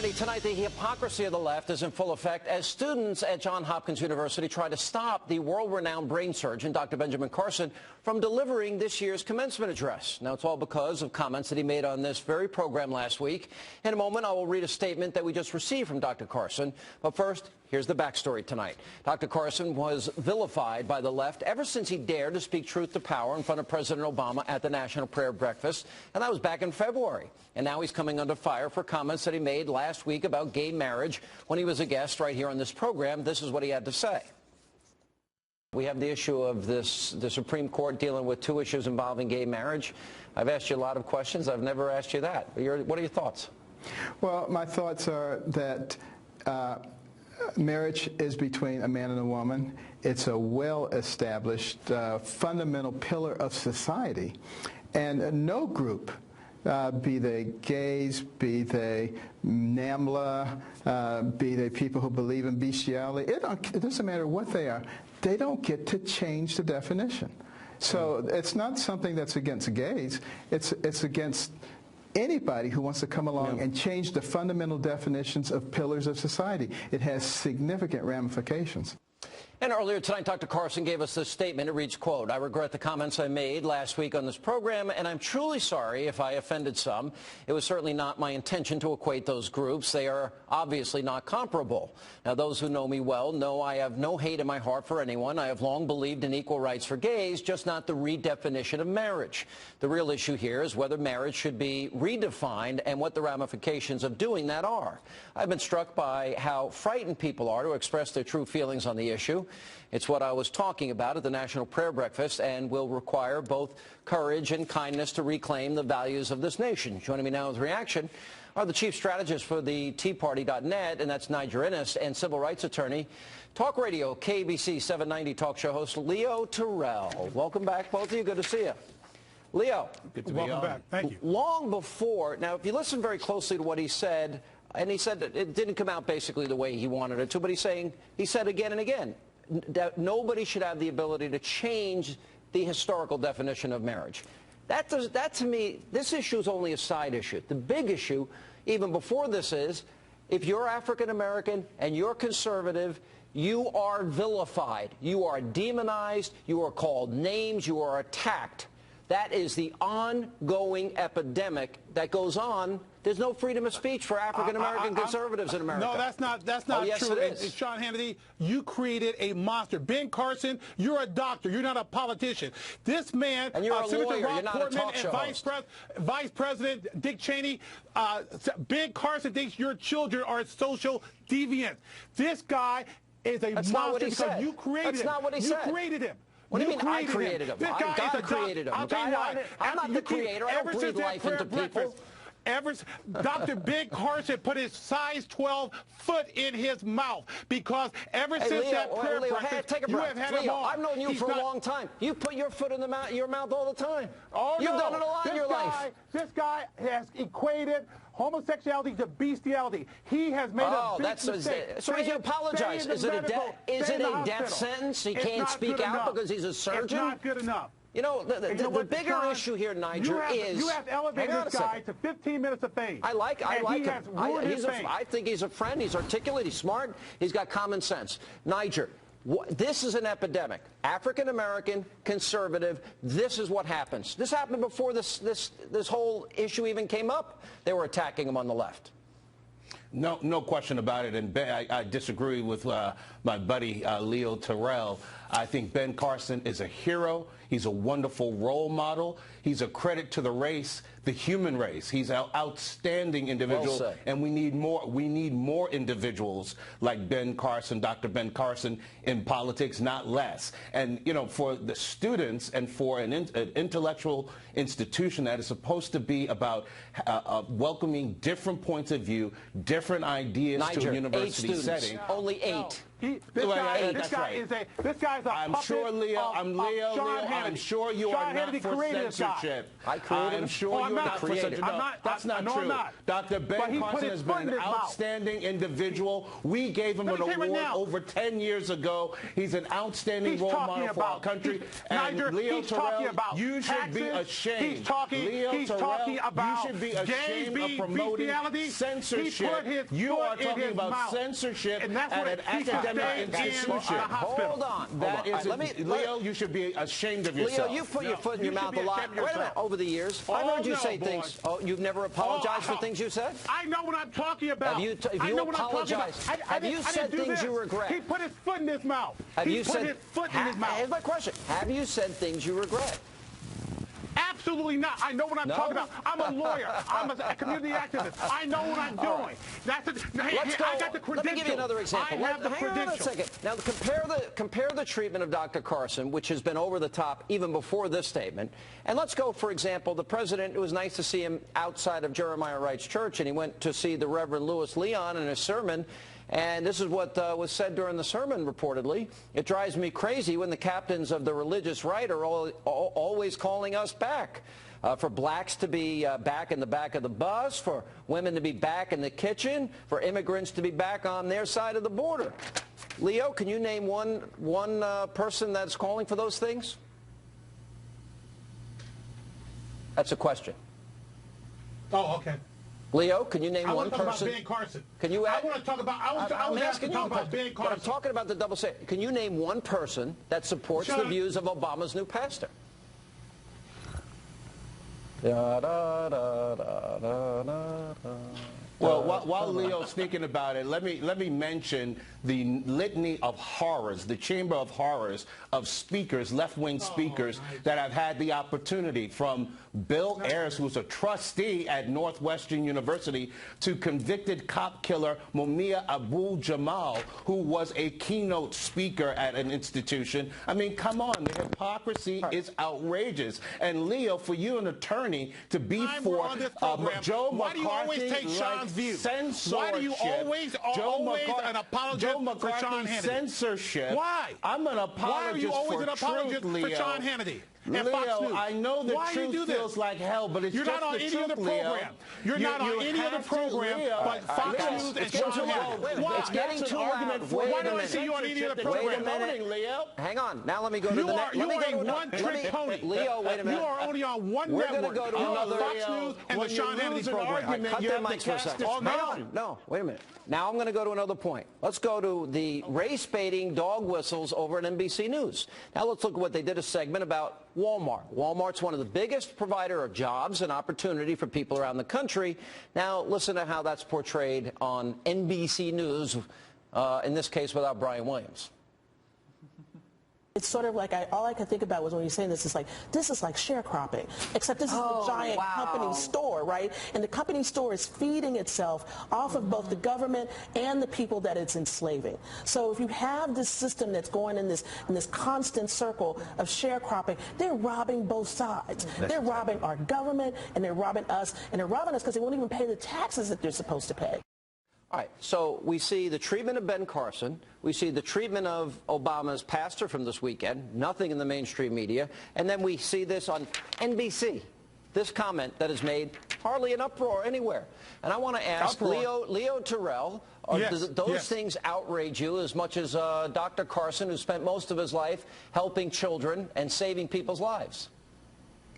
Hannity, tonight the hypocrisy of the left is in full effect as students at Johns Hopkins University try to stop the world-renowned brain surgeon, Dr. Benjamin Carson, from delivering this year's commencement address. Now, it's all because of comments that he made on this very program last week. In a moment, I will read a statement that we just received from Dr. Carson. But first, here's the backstory tonight. Dr. Carson was vilified by the left ever since he dared to speak truth to power in front of President Obama at the National Prayer Breakfast, and that was back in February. And now he's coming under fire for comments that he made last week about gay marriage when he was a guest right here on this program. This is what he had to say. We have the issue of the Supreme Court dealing with two issues involving gay marriage. I've asked you a lot of questions. I've never asked you that. What are your thoughts? Well, my thoughts are that marriage is between a man and a woman. It's a well-established fundamental pillar of society. And no group, be they gays, be they NAMBLA, be they people who believe in bestiality, it doesn't matter what they are, they don't get to change the definition. So it's not something that's against gays, it's against anybody who wants to come along and change the fundamental definitions of pillars of society. It has significant ramifications. And earlier tonight, Dr. Carson gave us this statement. It reads, quote, "I regret the comments I made last week on this program, and I'm truly sorry if I offended some. It was certainly not my intention to equate those groups. They are obviously not comparable. Now, those who know me well know I have no hate in my heart for anyone. I have long believed in equal rights for gays, just not the redefinition of marriage. The real issue here is whether marriage should be redefined and what the ramifications of doing that are. I've been struck by how frightened people are to express their true feelings on the issue. It's what I was talking about at the National Prayer Breakfast and will require both courage and kindness to reclaim the values of this nation." Joining me now with reaction are the chief strategist for the TeaParty.net, and that's Niger Innes, and civil rights attorney, Talk Radio, KBC 790 talk show host Leo Terrell. Welcome back, both of you. Good to see you. Leo. Good to be on. Welcome back. Thank you. Long before, now if you listen very closely to what he said, and he said that it didn't come out basically the way he wanted it to, but he said again and again, that nobody should have the ability to change the historical definition of marriage. That to me, this issue is only a side issue. The big issue, even before this, is if you're African American and you're conservative, you are vilified, you are demonized, you are called names, you are attacked. That is the ongoing epidemic that goes on. There's no freedom of speech for African-American conservatives in America. No, that's not yes, true. It is. Sean Hannity, you created a monster. Ben Carson, you're a doctor. You're not a politician. This man, and you're a Senator lawyer. Rob You're not Portman, a talk show host. Vice President Dick Cheney, Ben Carson thinks your children are social deviants. This guy is a monster because you created him. That's not what he said. You created him. What do you mean I created him? God created him. I'm not the creator. I don't breathe life into people. Dr. Ben Carson put his size 12 foot in his mouth because ever since Leo, that prayer breakfast, take a breath. you have had Leo, him on. I've known you for a long time. You put your foot in your mouth all the time. Oh, You've done it a lot in your life. This guy has equated homosexuality to bestiality. He has made a big mistake. So he apologized. Is it a death sentence? He can't speak out because he's a surgeon? It's not good enough. You know, the bigger issue here, Niger, is... You have to elevate this guy to 15 minutes of fame. I like him. I think he's a friend. He's articulate. He's smart. He's got common sense. Niger, this is an epidemic. African-American, conservative, this is what happens. This happened before this whole issue even came up. They were attacking him on the left. No question about it. And Ben, I disagree with my buddy Leo Terrell. I think Ben Carson is a hero. He's a wonderful role model. He's a credit to the race, the human race. He's an outstanding individual, well, and we need more. We need more individuals like Ben Carson, Dr. Ben Carson, in politics, not less. And you know, for the students and for an intellectual institution that is supposed to be about welcoming different points of view, different ideas to a university setting. Only 8. This guy is a I'm puppet sure, Leo. of Leo. Sean Hannity. I'm sure you Sean are not Hannity for created this guy. censorship. I created him. I'm sure you're not for censorship. I'm No, not. that's not no, true. I'm not. Dr. But Ben he put Carson his has foot been in an his mouth. outstanding individual. We gave him an Let me tell you award right now. over 10 years ago. He's an outstanding role model for our country. And Leo Terrell, you should be ashamed. He's talking about you should be ashamed of promoting censorship. You are talking about censorship at an academic institution. Hold on. That is, Leo, you should be ashamed of yourself. Leo, you put your foot in your mouth a lot. Wait a minute. Over the years, I've heard you say things. Oh, you've never apologized for things you said? I know what I'm talking about. Have you apologized? Have you said things you regret? He put his foot in his mouth. Have he you put said, his foot in his mouth. Here's my question. Have you said things you regret? Absolutely not. I know what I'm talking about. I'm a lawyer. I'm a community activist. I know what I'm doing. Right. Let's go. I got the credentials. Let me give you another example. I have the Hang on a second. Now, compare the treatment of Dr. Carson, which has been over the top even before this statement, and let's go, for example, the president. It was nice to see him outside of Jeremiah Wright's church, and he went to see the Reverend Louis Leon in his sermon. And this is what was said during the sermon, reportedly. It drives me crazy when the captains of the religious right are always calling us back. For blacks to be back in the back of the bus, for women to be back in the kitchen, for immigrants to be back on their side of the border. Leo, can you name one person that's calling for those things? That's a question. Oh, okay. Leo, can you name one person? I want to talk about Ben Carson. Can you? I want to talk about. I was asking you about Ben Carson. But I'm talking about the double standard. Can you name one person that supports the views of Obama's new pastor? Da, da, da, da, da, da. Well, while Leo's thinking about it, let me mention the litany of horrors, the chamber of horrors of speakers, left-wing speakers, that have had the opportunity, from Bill Ayers, who's a trustee at Northwestern University, to convicted cop killer Mumia Abu-Jamal, who was a keynote speaker at an institution. I mean, come on, the hypocrisy is outrageous. And Leo, for you, an attorney, to be for Joe why do you always take Sean's view? Why do you always an apologist for Sean Hannity? Censorship. Why? I'm an apologist. Why are you always an apologist for Sean Hannity? Leo, I know the truth feels like hell, but it's You're just not on the any truth, other program. You're not on any other program but Fox News and Sean Hannity. Why? It's getting too loud. Why don't I see you on any other program? Wait a minute, Leo. Hang on. Now let me go to the next. You are a one-trick pony. Leo, wait a minute. You are only on one network. network. We're going to go to another. Fox News and the Sean Hannity program. Cut their mics for a second. Hang on. No, wait a minute. Now I'm going to go to another point. Let's go to the race-baiting dog whistles over at NBC News. Now let's look at what they did, a segment about Walmart. Walmart's one of the biggest provider of jobs and opportunity for people around the country. Now listen to how that's portrayed on NBC News, in this case without Brian Williams. It's sort of like all I could think about was when you're saying this is like sharecropping, except this is a giant company store, right? And the company store is feeding itself off of both the government and the people that it's enslaving. So if you have this system that's going in this constant circle of sharecropping, they're robbing both sides. They're robbing our government and they're robbing us, and they're robbing us because they won't even pay the taxes that they're supposed to pay. All right, so we see the treatment of Ben Carson. We see the treatment of Obama's pastor from this weekend, nothing in the mainstream media. And then we see this on NBC, this comment that is made, hardly an uproar anywhere. And I want to ask Leo Terrell, do those things outrage you as much as Dr. Carson, who spent most of his life helping children and saving people's lives?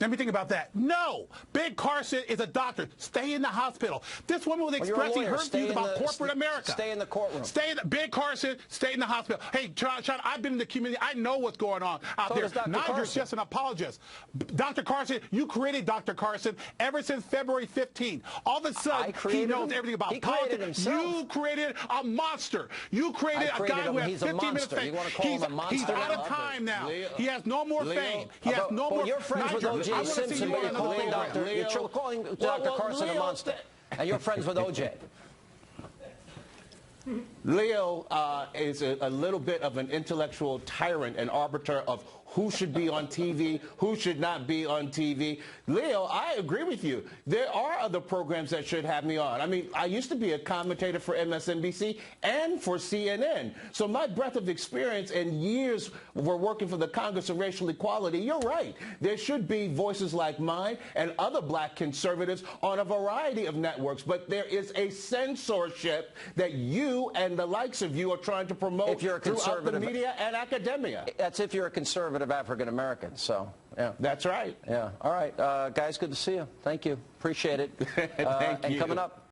Let me think about that. No. Ben Carson is a doctor. Stay in the hospital. This woman was expressing her views about corporate America. Stay in the courtroom. Ben Carson, stay in the hospital. Hey, Sean, I've been in the community. I know what's going on out there. Nigel's just an apologist. Dr. Carson, you created Dr. Carson ever since February 15th. All of a sudden, he knows everything about politics. You created a monster. You created a guy who has 15 minutes fame. He's out of time now. He has no more fame. He has no more. You're friends with O.J. Simpson, but you're calling Dr. Carson a monster. And you're friends with O.J. Leo is a little bit of an intellectual tyrant and arbiter of who should be on TV, who should not be on TV. Leo, I agree with you. There are other programs that should have me on. I mean, I used to be a commentator for MSNBC and for CNN. So my breadth of experience and years for working for the Congress of Racial Equality, you're right. There should be voices like mine and other black conservatives on a variety of networks. But there is a censorship that you and the likes of you are trying to promote if you're a throughout the media and academia. That's if you're a conservative African American. So, yeah. That's right. Yeah. All right. Guys, good to see you. Thank you. Appreciate it. Thank you. And coming up,